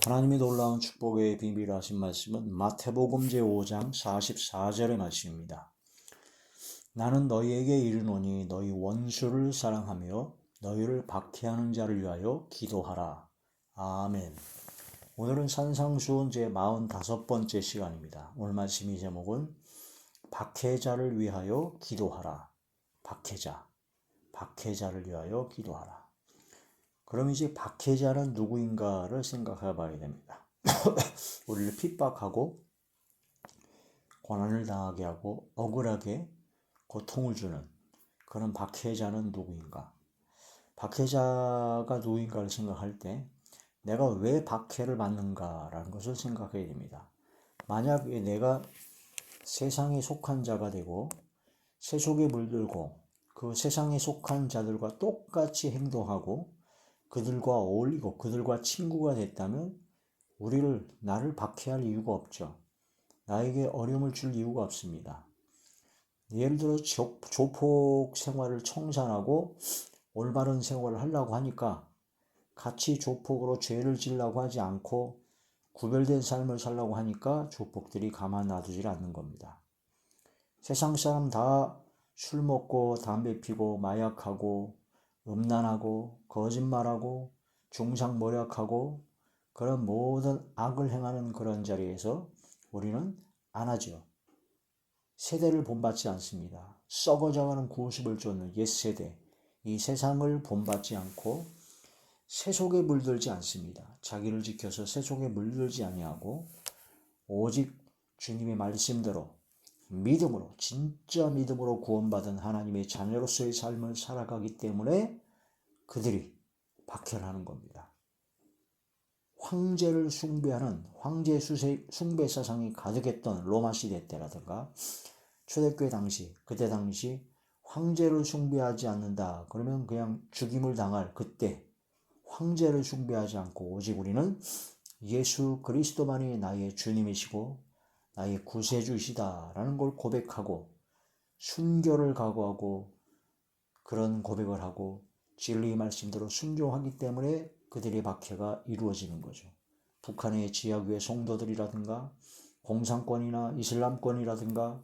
하나님이 놀라운 축복의 비밀을 하신 말씀은 마태복음 제5장 44절의 말씀입니다. 나는 너희에게 이르노니 너희 원수를 사랑하며 너희를 박해하는 자를 위하여 기도하라. 아멘. 오늘은 산상수훈 제45번째 시간입니다. 오늘 말씀의 제목은 박해자를 위하여 기도하라. 박해자를 위하여 기도하라. 그럼 이제 박해자는 누구인가를 생각해 봐야 됩니다. 우리를 핍박하고 고난을 당하게 하고 억울하게 고통을 주는 그런 박해자는 누구인가? 박해자가 누구인가를 생각할 때 내가 왜 박해를 받는가라는 것을 생각해야 됩니다. 만약에 내가 세상에 속한 자가 되고 세속에 물들고 그 세상에 속한 자들과 똑같이 행동하고 그들과 어울리고 그들과 친구가 됐다면 나를 박해할 이유가 없죠. 나에게 어려움을 줄 이유가 없습니다. 예를 들어 조폭 생활을 청산하고 올바른 생활을 하려고 하니까 같이 조폭으로 죄를 지으려고 하지 않고 구별된 삶을 살려고 하니까 조폭들이 가만 놔두질 않는 겁니다. 세상 사람 다 술 먹고 담배 피고 마약하고 음란하고 거짓말하고 중상모략하고 그런 모든 악을 행하는 그런 자리에서 우리는 안 하죠. 세대를 본받지 않습니다. 썩어져가는 구습을 쫓는 옛세대, 이 세상을 본받지 않고 세속에 물들지 않습니다. 자기를 지켜서 세속에 물들지 아니하고 오직 주님의 말씀대로 믿음으로, 진짜 믿음으로 구원받은 하나님의 자녀로서의 삶을 살아가기 때문에 그들이 박해를 하는 겁니다. 황제를 숭배하는 황제 숭배 사상이 가득했던 로마 시대 때라든가 초대교회 그때 당시 황제를 숭배하지 않는다 그러면 그냥 죽임을 당할 그때 황제를 숭배하지 않고 오직 우리는 예수 그리스도만이 나의 주님이시고 나의 구세주시다라는 걸 고백하고 순교를 각오하고 그런 고백을 하고 진리의 말씀대로 순종하기 때문에 그들의 박해가 이루어지는 거죠. 북한의 지하교회 성도들이라든가 공산권이나 이슬람권이라든가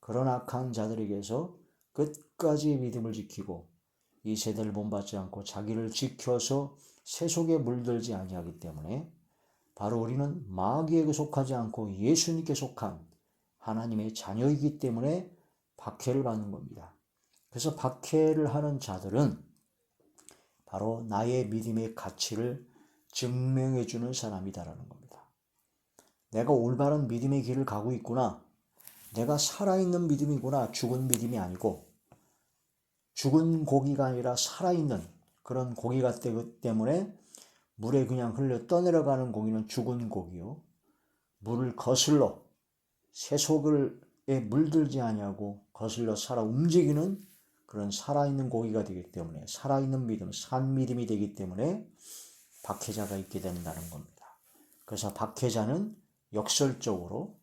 그런 악한 자들에게서 끝까지 믿음을 지키고 이 세대를 본받지 않고 자기를 지켜서 세속에 물들지 아니하기 때문에 바로 우리는 마귀에게 속하지 않고 예수님께 속한 하나님의 자녀이기 때문에 박해를 받는 겁니다. 그래서 박해를 하는 자들은 바로 나의 믿음의 가치를 증명해 주는 사람이다라는 겁니다. 내가 올바른 믿음의 길을 가고 있구나. 내가 살아있는 믿음이구나. 죽은 믿음이 아니고 죽은 고기가 아니라 살아있는 그런 고기 같기 때문에 물에 그냥 흘려 떠내려가는 고기는 죽은 고기요. 물을 거슬러 세속에 물들지 아니하고 거슬러 살아 움직이는 그런 살아있는 고기가 되기 때문에 살아있는 믿음, 산 믿음이 되기 때문에 박해자가 있게 된다는 겁니다. 그래서 박해자는 역설적으로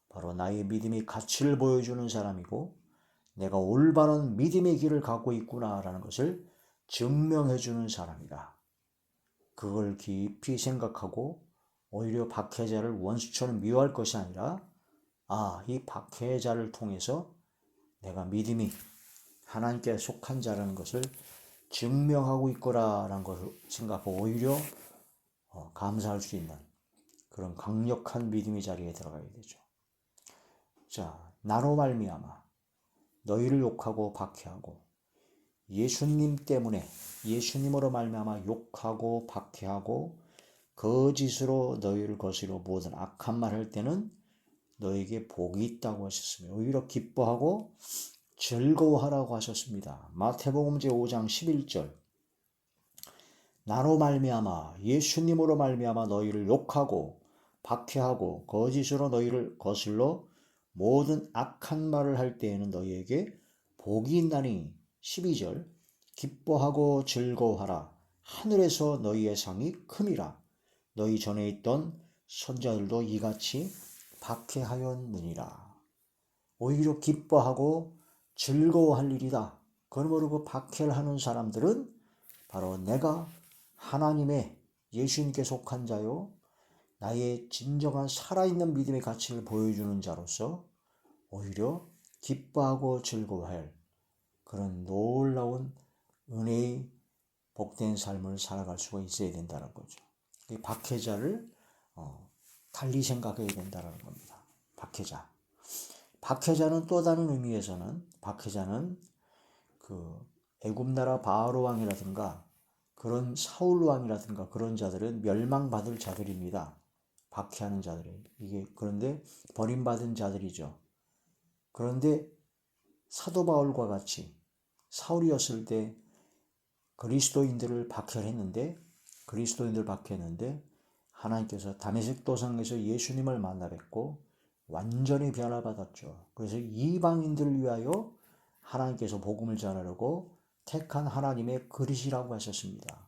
바로 나의 믿음의 가치를 보여주는 사람이고 내가 올바른 믿음의 길을 가고 있구나라는 것을 증명해주는 사람이다. 그걸 깊이 생각하고 오히려 박해자를 원수처럼 미워할 것이 아니라 이 박해자를 통해서 내가 믿음이 하나님께 속한 자라는 것을 증명하고 있거라라는 것을 생각하고 오히려 감사할 수 있는 그런 강력한 믿음의 자리에 들어가야 되죠. 자, 나로 말미암아 너희를 욕하고 박해하고 예수님 때문에 예수님으로 말미암아 욕하고 박해하고 거짓으로 너희를 거스려 모든 악한 말 할 때는 너에게 복이 있다고 하셨으며 오히려 기뻐하고 즐거워하라고 하셨습니다. 마태복음 제5장 11절 나로 말미암아 예수님으로 말미암아 너희를 욕하고 박해하고 거짓으로 너희를 거슬러 모든 악한 말을 할 때에는 너희에게 복이 있나니 12절 기뻐하고 즐거워하라 하늘에서 너희의 상이 큼이라 너희 전에 있던 선자들도 이같이 박해하였느니라. 오히려 기뻐하고 즐거워할 일이다. 그러므로 그 박해를 하는 사람들은 바로 내가 하나님의 예수님께 속한 자요 나의 진정한 살아있는 믿음의 가치를 보여주는 자로서 오히려 기뻐하고 즐거워할 그런 놀라운 은혜의 복된 삶을 살아갈 수가 있어야 된다는 거죠. 이 박해자를 달리 생각해야 된다는 겁니다. 박해자. 박해자는 또 다른 의미에서는 박해자는 그 애굽 나라 바로 왕이라든가 그런 사울 왕이라든가 그런 자들은 멸망받을 자들입니다. 박해하는 자들이 이게 그런데 버림받은 자들이죠. 그런데 사도 바울과 같이 사울이었을 때 그리스도인들을 박해했는데 하나님께서 다메섹 도상에서 예수님을 만나 뵙고 완전히 변화받았죠. 그래서 이방인들을 위하여 하나님께서 복음을 전하려고 택한 하나님의 그릇이라고 하셨습니다.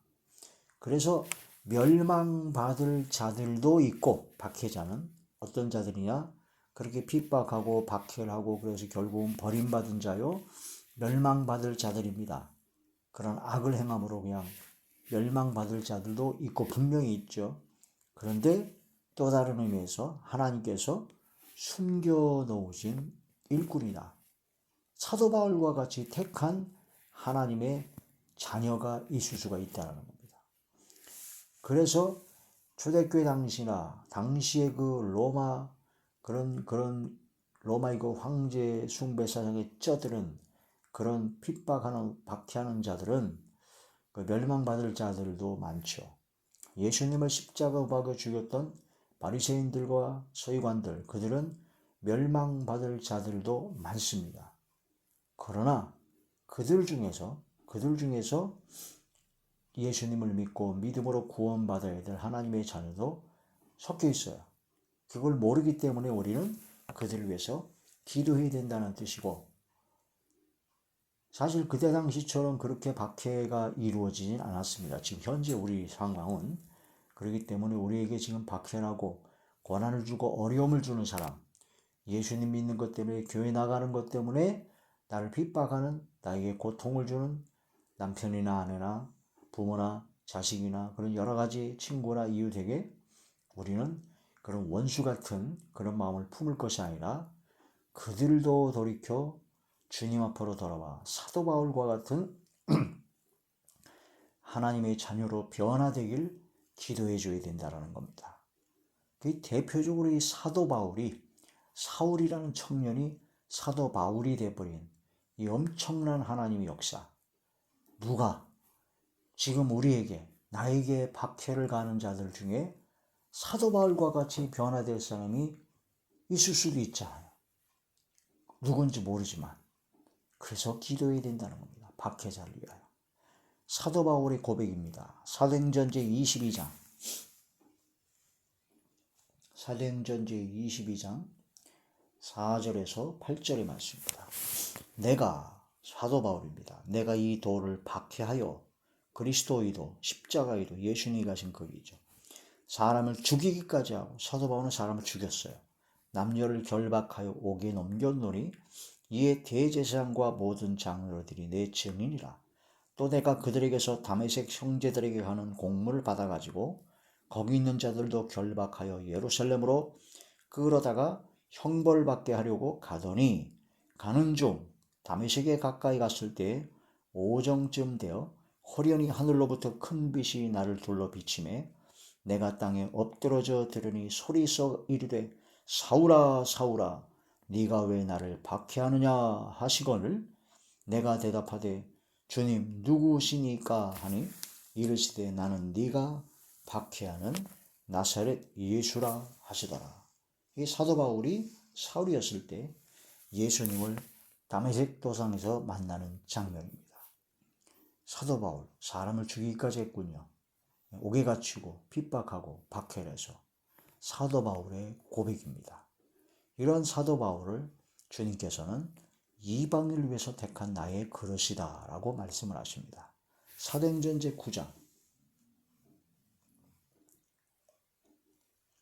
그래서 멸망받을 자들도 있고 박해자는 어떤 자들이냐? 그렇게 핍박하고 박해를 하고 그래서 결국은 버림받은 자요 멸망받을 자들입니다. 그런 악을 행함으로 그냥 멸망받을 자들도 있고 분명히 있죠. 그런데 또 다른 의미에서 하나님께서 숨겨놓으신 일꾼이다. 사도 바울과 같이 택한 하나님의 자녀가 있을 수가 있다는 겁니다. 그래서 초대교회 당시나 당시의 그 로마 그런 로마의 그 황제 숭배 사상에 쩌들은 그런 핍박하는 박해하는 자들은 그 멸망받을 자들도 많죠. 예수님을 십자가 박아 죽였던 바리새인들과 서기관들 그들은 멸망받을 자들도 많습니다. 그러나 그들 중에서 예수님을 믿고 믿음으로 구원받아야 될 하나님의 자녀도 섞여 있어요. 그걸 모르기 때문에 우리는 그들을 위해서 기도해야 된다는 뜻이고 사실 그때 당시처럼 그렇게 박해가 이루어지진 않았습니다. 지금 현재 우리 상황은 그렇기 때문에 우리에게 지금 박해하고 고난을 주고 어려움을 주는 사람 예수님 믿는 것 때문에 교회 나가는 것 때문에 나를 핍박하는 나에게 고통을 주는 남편이나 아내나 부모나 자식이나 그런 여러 가지 친구나 이웃에게 우리는 그런 원수 같은 그런 마음을 품을 것이 아니라 그들도 돌이켜 주님 앞으로 돌아와 사도 바울과 같은 하나님의 자녀로 변화되길 기도해 줘야 된다는 겁니다. 대표적으로 이 사도 바울이 사울이라는 청년이 사도 바울이 되어버린 이 엄청난 하나님의 역사 누가 지금 우리에게 나에게 박해를 가는 자들 중에 사도 바울과 같이 변화될 사람이 있을 수도 있잖아요. 누군지 모르지만 그래서 기도해야 된다는 겁니다. 박해자를 위하여. 사도 바울의 고백입니다. 사도행전 제22장 4절에서 8절의 말씀입니다. 내가 사도 바울입니다. 내가 이 돌을 박해하여 그리스도이도 십자가이도 예수님이 가신 거기죠. 사람을 죽이기까지 하고 사도 바울은 사람을 죽였어요. 남녀를 결박하여 옥에 넘겼노니 이에 대제사장과 모든 장로들이 내 증인이라. 또 내가 그들에게서 다메섹 형제들에게 하는 공문을 받아가지고 거기 있는 자들도 결박하여 예루살렘으로 끌어다가 형벌받게 하려고 가더니 가는 중 다메섹에 가까이 갔을 때 오정쯤 되어 호련히 하늘로부터 큰 빛이 나를 둘러 비치매 내가 땅에 엎드러져 들으니 소리서 이르되 사울아 사울아 네가 왜 나를 박해하느냐 하시거늘 내가 대답하되 주님 누구시니까 하니 이르시되 나는 네가 박해하는 나사렛 예수라 하시더라. 이 사도 바울이 사울이었을 때 예수님을 다메섹 도상에서 만나는 장면입니다. 사도 바울 사람을 죽이기까지 했군요. 옥에 갇히고 핍박하고 박해를 해서 사도 바울의 고백입니다. 이런 사도 바울을 주님께서는 이방인을 위해서 택한 나의 그릇이다 라고 말씀을 하십니다. 사도행전 제9장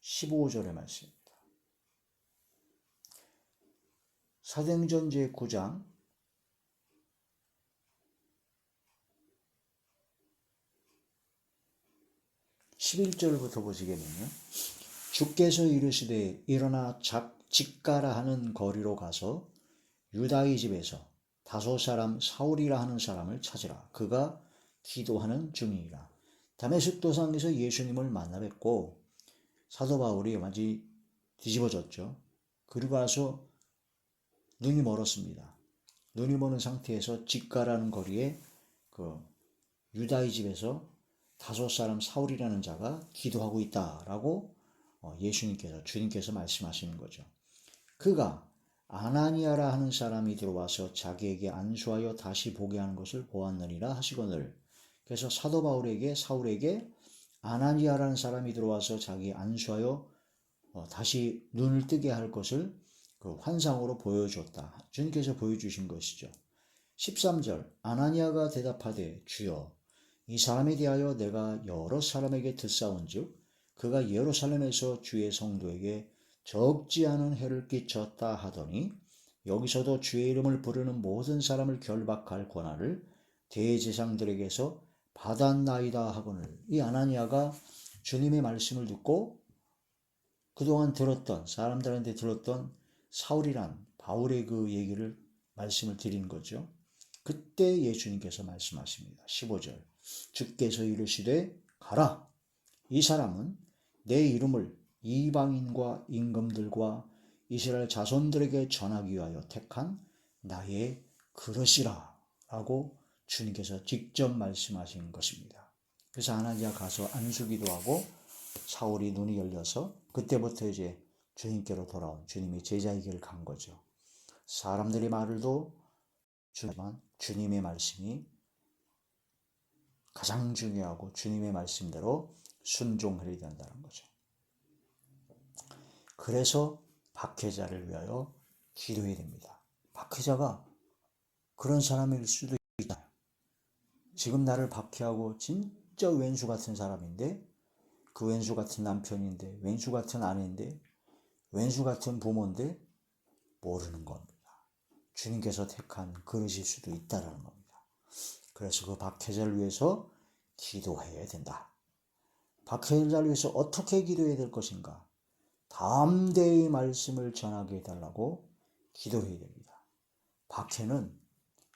15절의 말씀입니다. 사도행전 제9장 11절부터 보시겠는요. 주께서 이르시되 일어나 직가라 하는 거리로 가서 유다의 집에서 다소 사람 사울이라 하는 사람을 찾으라. 그가 기도하는 중이니라. 다메섹 도상에서 예수님을 만나 뵙고 사도 바울이 완전히 뒤집어졌죠. 그리고 와서 눈이 멀었습니다. 눈이 먼 상태에서 직가라는 거리에 그 유다의 집에서 다섯 사람 사울이라는 자가 기도하고 있다라고 주님께서 말씀하시는 거죠. 그가 아나니아라 하는 사람이 들어와서 자기에게 안수하여 다시 보게 하는 것을 보았느니라 하시거늘. 그래서 사도 사울에게 아나니아라는 사람이 들어와서 자기 안수하여 다시 눈을 뜨게 할 것을 그 환상으로 보여줬다. 주님께서 보여주신 것이죠. 13절 아나니아가 대답하되 주여 이 사람에 대하여 내가 여러 사람에게 듣사온즉 그가 예루살렘에서 주의 성도에게 적지 않은 해를 끼쳤다 하더니 여기서도 주의 이름을 부르는 모든 사람을 결박할 권한을 대제사장들에게서 받았나이다 하거늘. 이 아나니아가 주님의 말씀을 듣고 그동안 사람들한테 들었던 사울이란 바울의 그 얘기를 말씀을 드린 거죠. 그때 예수님께서 말씀하십니다. 15절 주께서 이르시되 가라. 이 사람은 내 이름을 이방인과 임금들과 이스라엘 자손들에게 전하기 위하여 택한 나의 그릇이라 라고 주님께서 직접 말씀하신 것입니다. 그래서 아나니아 가서 안수기도 하고 사울이 눈이 열려서 그때부터 이제 주님께로 돌아온 주님의 제자의 길을 간 거죠. 사람들의 말을도 주지만 주님의 말씀이 가장 중요하고 주님의 말씀대로 순종해야 된다는 거죠. 그래서 박해자를 위하여 기도해야 됩니다. 박해자가 그런 사람일 수도 있잖아요. 지금 나를 박해하고 진짜 왼수 같은 사람인데 그 왼수 같은 남편인데 왼수 같은 아내인데 왼수 같은 부모인데 모르는 겁니다. 주님께서 택한 그릇일 수도 있다는 겁니다. 그래서 그 박해자를 위해서 기도해야 된다. 박해자를 위해서 어떻게 기도해야 될 것인가? 담대히 말씀을 전하게 해달라고 기도해야 됩니다. 박해는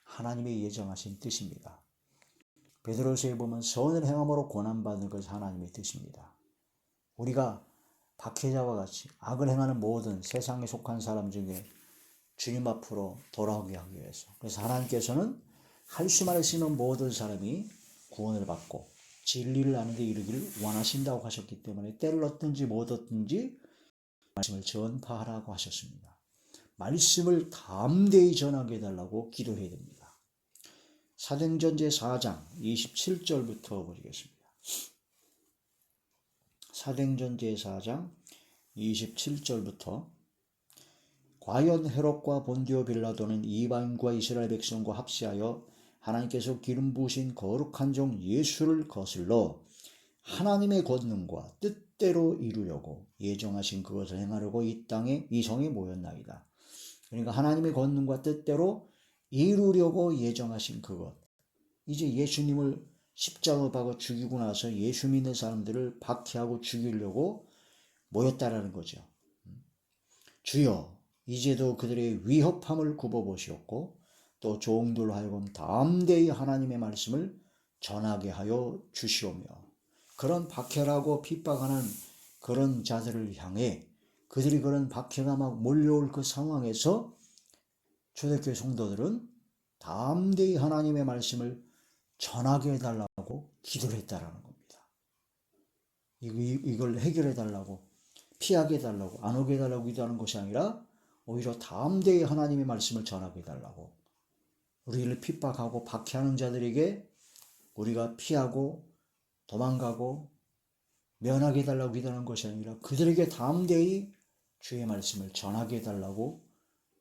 하나님의 예정하신 뜻입니다. 베드로서에 보면 선을 행함으로 고난받는 것이 하나님의 뜻입니다. 우리가 박해자와 같이 악을 행하는 모든 세상에 속한 사람 중에 주님 앞으로 돌아오게 하기 위해서, 그래서 하나님께서는 할 수만 있으면 모든 사람이 구원을 받고 진리를 아는 데 이르기를 원하신다고 하셨기 때문에 때를 얻든지 못 얻든지 말씀을 전파하라고 하셨습니다. 말씀을 담대히 전하게 해달라고 기도해야 됩니다. 사도행전 제4장 27절부터 보시겠습니다. 사도행전 제4장 27절부터 과연 헤롯과 본디오 빌라도는 이방인과 이스라엘 백성과 합세하여 하나님께서 기름 부으신 거룩한 종 예수를 거슬러 하나님의 권능과 뜻대로 이루려고 예정하신 그것을 행하려고 이 성에 모였나이다. 그러니까 하나님의 권능과 뜻대로 이루려고 예정하신 그것. 이제 예수님을 십자가 박아 죽이고 나서 예수 믿는 사람들을 박해하고 죽이려고 모였다라는 거죠. 주여 이제도 그들의 위협함을 굽어보시옵고 또 종들로 하여금 담대히 하나님의 말씀을 전하게 하여 주시오며, 그런 박해라고 핍박하는 그런 자들을 향해 그들이 그런 박해가 막 몰려올 그 상황에서 초대교회 성도들은 담대히 하나님의 말씀을 전하게 해달라고 기도를 했다라는 겁니다. 이걸 해결해 달라고, 피하게 해달라고, 안 오게 해달라고 기도하는 것이 아니라 오히려 담대히 하나님의 말씀을 전하게 해달라고, 우리를 핍박하고 박해하는 자들에게 우리가 피하고 도망가고 면하게 해달라고 기도하는 것이 아니라 그들에게 담대히 주의 말씀을 전하게 해달라고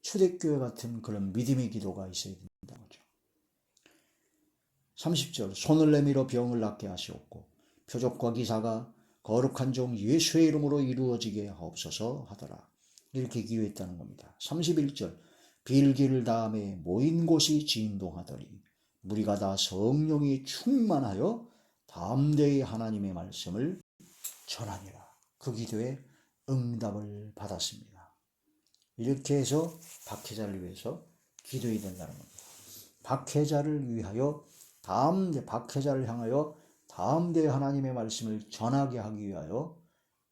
초대교회 같은 그런 믿음의 기도가 있어야 된다는 거죠. 30절 손을 내밀어 병을 낫게 하시옵고 표적과 기사가 거룩한 종 예수의 이름으로 이루어지게 하옵소서 하더라. 이렇게 기도했다는 겁니다. 31절 빌기를 다음에 모인 곳이 진동하더니 무리가 다 성령이 충만하여 담대히 하나님의 말씀을 전하니라. 그 기도에 응답을 받았습니다. 이렇게 해서 박해자를 위해서 기도해야 된다는 겁니다. 박해자를 향하여 다음 대에 하나님의 말씀을 전하게 하기 위하여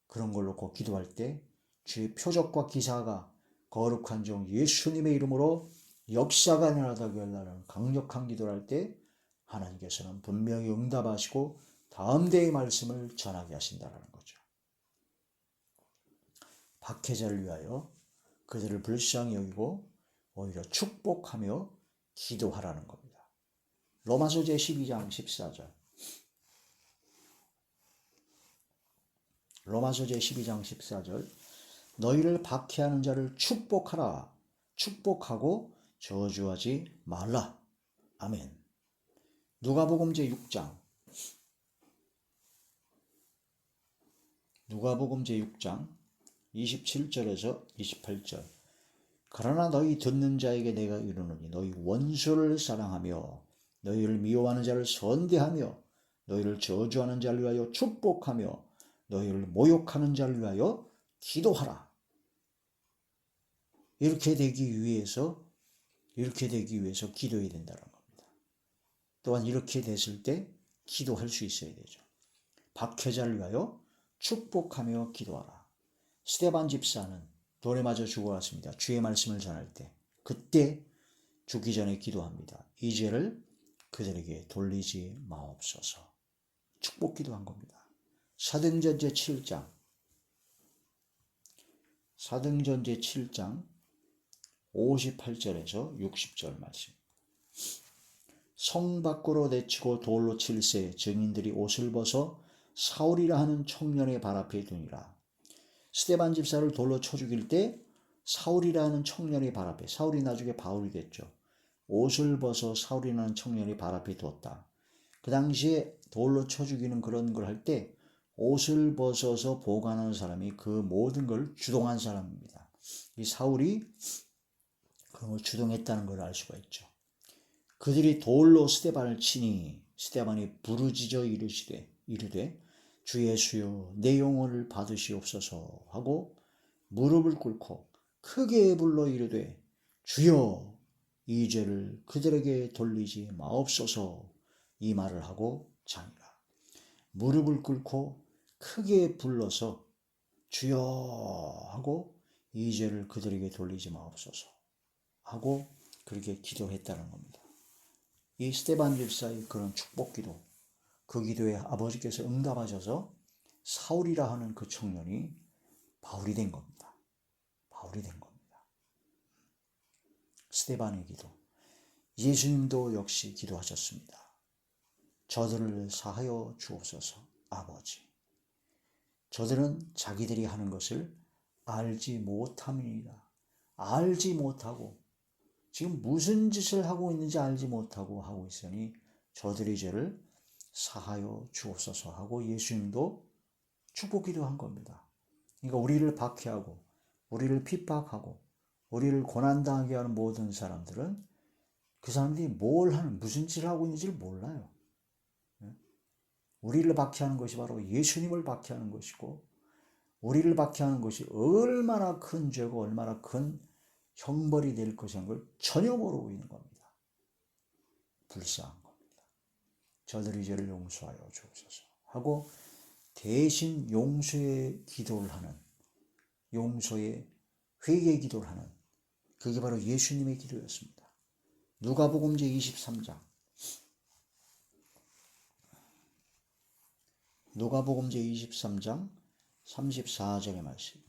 그런 걸 놓고 기도할 때 주의 표적과 기사가 거룩한 종 예수님의 이름으로 역사가 일어나게 하려는 강력한 기도를 할 때 하나님께서는 분명히 응답하시고 다음 대의 말씀을 전하게 하신다는 거죠. 박해자를 위하여 그들을 불쌍히 여기고 오히려 축복하며 기도하라는 겁니다. 로마서 제12장 14절. 로마서 제12장 14절. 너희를 박해하는 자를 축복하라. 축복하고 저주하지 말라. 아멘. 누가복음 제6장. 누가복음 제6장 27절에서 28절. 그러나 너희 듣는 자에게 내가 이르노니 너희 원수를 사랑하며 너희를 미워하는 자를 선대하며 너희를 저주하는 자를 위하여 축복하며 너희를 모욕하는 자를 위하여 기도하라. 이렇게 되기 위해서 기도해야 된다는 겁니다. 또한 이렇게 됐을 때 기도할 수 있어야 되죠. 박해자를 위하여 축복하며 기도하라. 스데반 집사는 돌에 맞아 죽어갔습니다. 주의 말씀을 전할 때 그때 죽기 전에 기도합니다. 이 죄를 그들에게 돌리지 마옵소서. 축복 기도한 겁니다. 사도행전 제7장 58절에서 60절 말씀. 성 밖으로 내치고 돌로 칠세 증인들이 옷을 벗어 사울이라 하는 청년의 발 앞에 두니라. 스데반 집사를 돌로 쳐 죽일 때 사울이라 하는 청년의 발 앞에, 사울이 나중에 바울이 됐죠. 옷을 벗어 사울이라는 청년이 발 앞에 두었다. 그 당시에 돌로 쳐 죽이는 그런 걸 할 때 옷을 벗어서 보관하는 사람이 그 모든 걸 주동한 사람입니다. 이 사울이 그런 걸 주동했다는 걸 알 수가 있죠. 그들이 돌로 스데반을 치니 스데반이 부르짖어 이르되 주 예수여 내 영혼을 받으시옵소서 하고 무릎을 꿇고 크게 불러 이르되 주여 이 죄를 그들에게 돌리지 마옵소서 이 말을 하고 자니라. 무릎을 꿇고 크게 불러서 주여 하고 이 죄를 그들에게 돌리지 마옵소서 하고 그렇게 기도했다는 겁니다. 이 스데반 집사의 그런 축복 기도, 그 기도에 아버지께서 응답하셔서 사울이라 하는 그 청년이 바울이 된 겁니다. 바울이 된 겁니다. 스데반의 기도. 예수님도 역시 기도하셨습니다. 저들을 사하여 주옵소서. 아버지, 저들은 자기들이 하는 것을 알지 못함이니라. 알지 못하고 지금 무슨 짓을 하고 있는지 알지 못하고 하고 있으니 저들의 죄를 사하여 주옵소서 하고 예수님도 축복 기도한 겁니다. 그러니까 우리를 박해하고 우리를 핍박하고 우리를 고난당하게 하는 모든 사람들은 그 사람들이 무슨 짓을 하고 있는지를 몰라요. 우리를 박해하는 것이 바로 예수님을 박해하는 것이고 우리를 박해하는 것이 얼마나 큰 죄고 얼마나 큰 형벌이 될 것이라는 걸 전혀 모르고 있는 겁니다. 불쌍한 겁니다. 저들의 죄를 용서하여 주옵소서 하고 대신 용서의 기도를 하는, 용서의 회개 기도를 하는, 그게 바로 예수님의 기도였습니다. 누가복음 제23장 누가복음 제23장 34절의 말씀.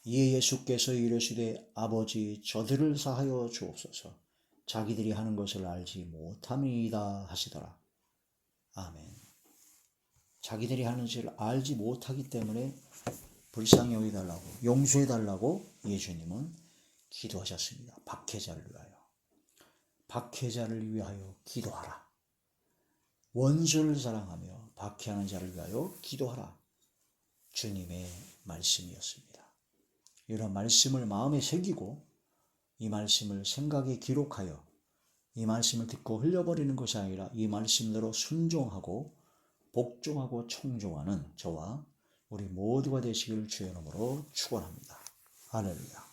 이에 예수께서 이르시되 아버지 저들을 사하여 주옵소서. 자기들이 하는 것을 알지 못함이다 하시더라. 아멘. 자기들이 하는 것을 알지 못하기 때문에 불쌍히 여기달라고, 용서해달라고 예수님은 기도하셨습니다. 박해자를 위하여. 박해자를 위하여 기도하라. 원수를 사랑하며 박해하는 자를 위하여 기도하라. 주님의 말씀이었습니다. 이런 말씀을 마음에 새기고 이 말씀을 생각에 기록하여 이 말씀을 듣고 흘려버리는 것이 아니라 이 말씀대로 순종하고 복종하고 청종하는 저와 우리 모두가 되시길 주의 이름으로 축원합니다. 할렐루야.